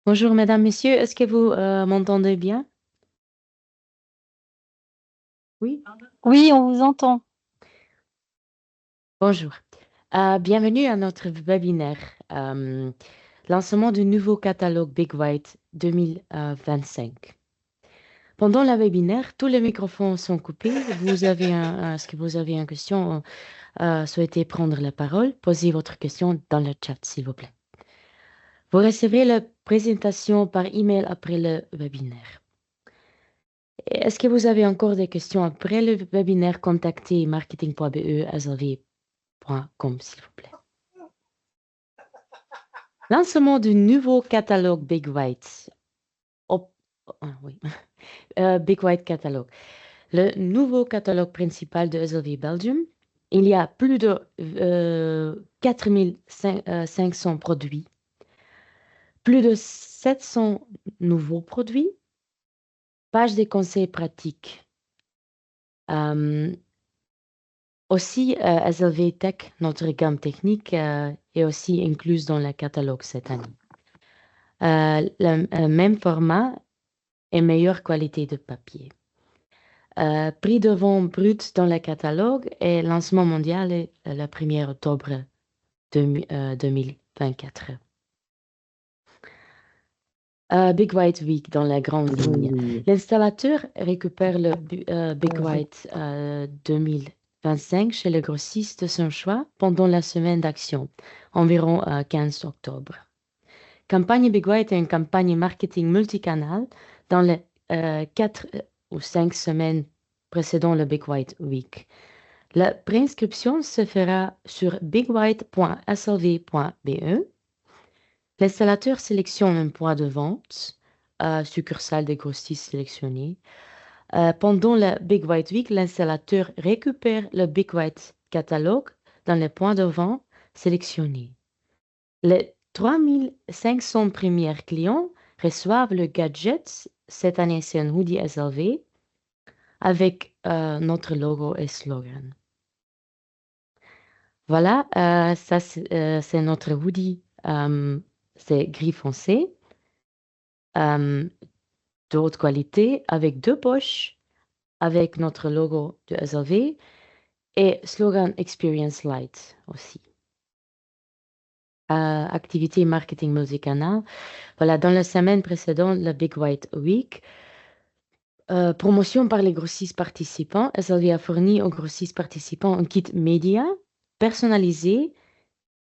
Bonjour, mesdames, messieurs. Est-ce que vous m'entendez bien? Oui. Oui, on vous entend. Bonjour. Bienvenue à notre webinaire, euh, lancement du nouveau catalogue Big White 2025. Pendant la webinaire, tous les microphones sont coupés. Est-ce que vous avez une question, souhaitez prendre la parole? Posez votre question dans le chat, s'il vous plaît. Vous recevrez la présentation par email après le webinaire. Est-ce que vous avez encore des questions après le webinaire? Contactez marketing.be@slv.com, s'il vous plaît. Lancement du nouveau catalogue Big White. Oui. Big White Catalogue. Le nouveau catalogue principal de SLV Belgium. Il y a plus de 4500 produits, plus de 700 nouveaux produits, page des conseils pratiques. Euh, Aussi, SLV Tech, notre gamme technique, est aussi incluse dans le catalogue cette année. Le même format et meilleure qualité de papier. Prix de vente brut dans le catalogue et lancement mondial est le 1er octobre 2024. Big White Week dans la grande ligne. L'installateur récupère le Big White 2025 chez le grossiste de son choix pendant la semaine d'action, environ 15 octobre. Campagne Big White est une campagne marketing multicanal dans les 4 ou 5 semaines précédant le Big White Week. La préinscription se fera sur bigwhite.slv.be. L'installateur sélectionne un point de vente, succursale des grossistes sélectionnés. Pendant la Big White Week, l'installateur récupère le Big White catalogue dans les points de vente sélectionnés. Les 3500 premiers clients reçoivent le gadget. Cette année, c'est un hoodie SLV avec notre logo et slogan. Voilà, ça c'est notre hoodie. C'est gris foncé, euh, de haute qualité, avec 2 poches, avec notre logo de SLV et slogan Experience Light aussi. Activité marketing multicanal. Voilà, dans la semaine précédente, la Big White Week, promotion par les grossistes participants. SLV a fourni aux grossistes participants un kit média personnalisé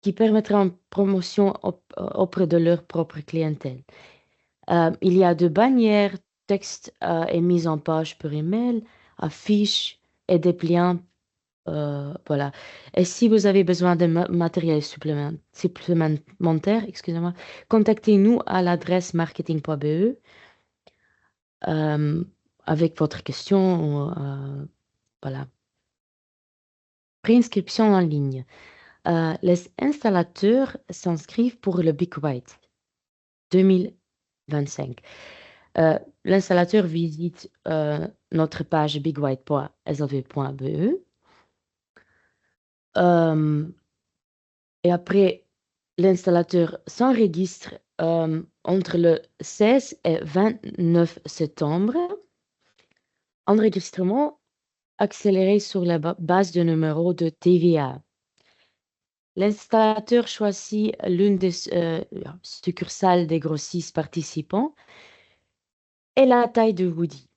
qui permettra une promotion auprès de leur propre clientèle. Il y a de bannières, textes et mise en page par email, affiches et des pliants. Voilà. Et si vous avez besoin de matériel supplémentaire, excusez-moi, contactez-nous à l'adresse marketing.be euh, avec votre question. Voilà. Préinscription en ligne. Les installateurs s'inscrivent pour le Big White 2025. L'installateur visite notre page bigwhite.slv.be. Et après, l'installateur s'enregistre entre le 16 et 29 septembre. Enregistrement accéléré sur la base de numéro de TVA. L'installateur choisit l'une des succursales des grossistes participants et la taille de hoodie.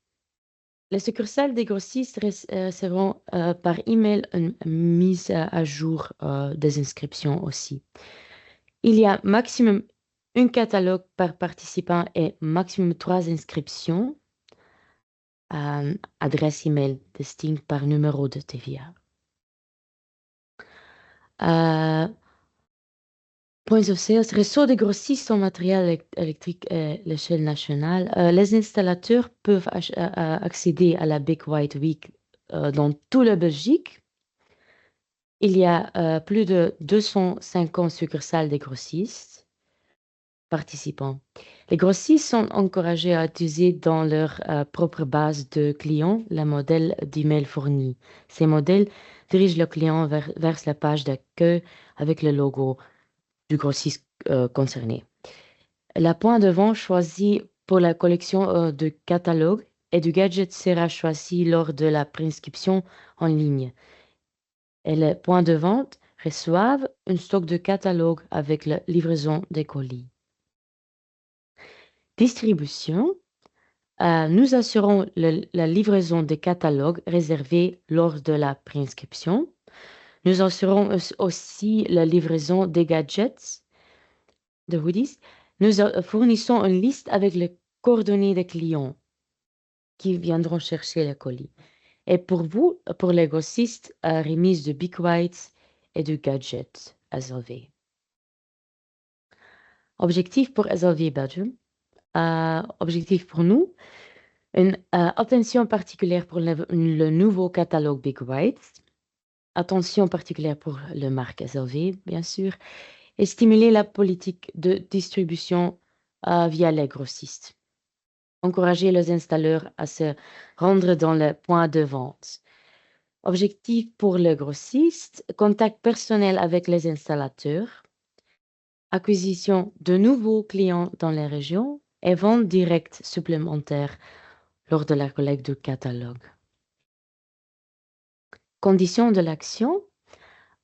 Les succursales des grossistes recevront par email une mise à jour des inscriptions aussi. Il y a maximum un catalogue par participant et maximum 3 inscriptions. Adresse email distinct par numéro de TVA. Points of sales, réseau de grossistes en matériel électrique à l'échelle nationale. Les installateurs peuvent accéder à la Big White Week dans toute la Belgique. Il y a plus de 250 succursales des grossistes participants. Les grossistes sont encouragés à utiliser dans leur propre base de clients le modèle d'email fourni. Ces modèles dirigent le client vers la page d'accueil avec le logo du grossiste concerné. La pointe de vente choisie pour la collection de catalogues et du gadget sera choisie lors de la prescription en ligne. Et les points de vente reçoivent un stock de catalogues avec la livraison des colis. Distribution. Nous assurons la livraison des catalogues réservés lors de la prescription. Nous assurons aussi la livraison des gadgets, de hoodies. Nous fournissons une liste avec les coordonnées des clients qui viendront chercher les colis. Et pour vous, pour les grossistes, remise de Big White et de gadgets SLV. Objectif pour SLV Belgium. Objectif pour nous, une attention particulière pour le nouveau catalogue Big White. Attention particulière pour le marque SLV, bien sûr. Et stimuler la politique de distribution via les grossistes. Encourager les installeurs à se rendre dans les points de vente. Objectif pour le grossiste, contact personnel avec les installateurs, acquisition de nouveaux clients dans les régions et vente directe supplémentaire lors de la collecte de catalogue. Conditions de l'action,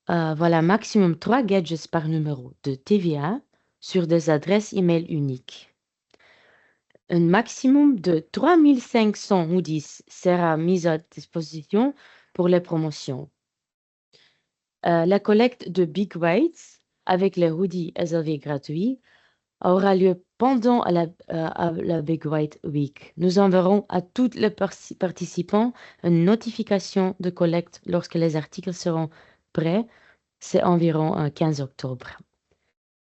voilà, maximum 3 gadgets par numéro de TVA sur des adresses email uniques. Un maximum de 3500 hoodies sera mis à disposition pour les promotions. La collecte de Big Whites avec les hoodies SLV gratuits aura lieu pendant la Big White Week. Nous enverrons à tous les participants une notification de collecte lorsque les articles seront prêts. C'est environ 15 octobre.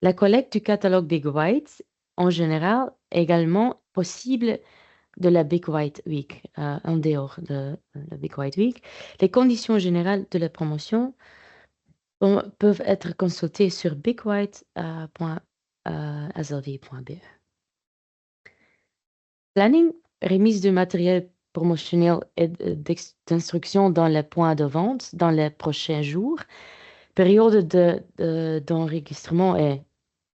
La collecte du catalogue Big White, en général, est également possible de la Big White Week, en dehors de la Big White Week. Les conditions générales de la promotion peuvent être consultées sur bigwhite.slv.be. Planning, remise de matériel promotionnel et d'instruction dans les points de vente dans les prochains jours. Période d'enregistrement est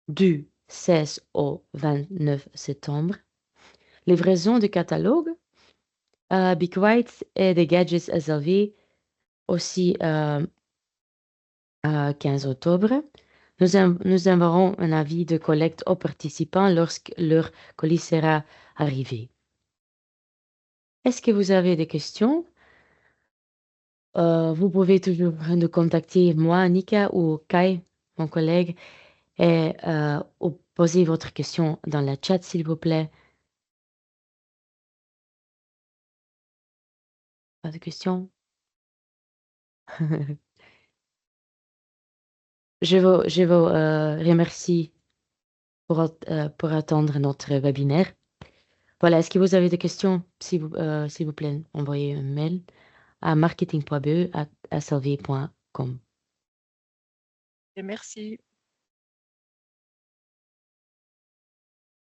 du 16 au 29 septembre. Livraison du catalogue, Big White et des gadgets SLV aussi 15 octobre. Nous enverrons un avis de collecte aux participants lorsque leur colis sera arrivé. Est-ce que vous avez des questions? Vous pouvez toujours nous contacter, moi, Nika ou Kai, mon collègue, et ou poser votre question dans la chat, s'il vous plaît. Pas de questions? Je vous remercie pour attendre notre webinaire. Voilà, est-ce que vous avez des questions? S'il vous plaît, envoyez un mail à marketing.be@slv.com. Et merci.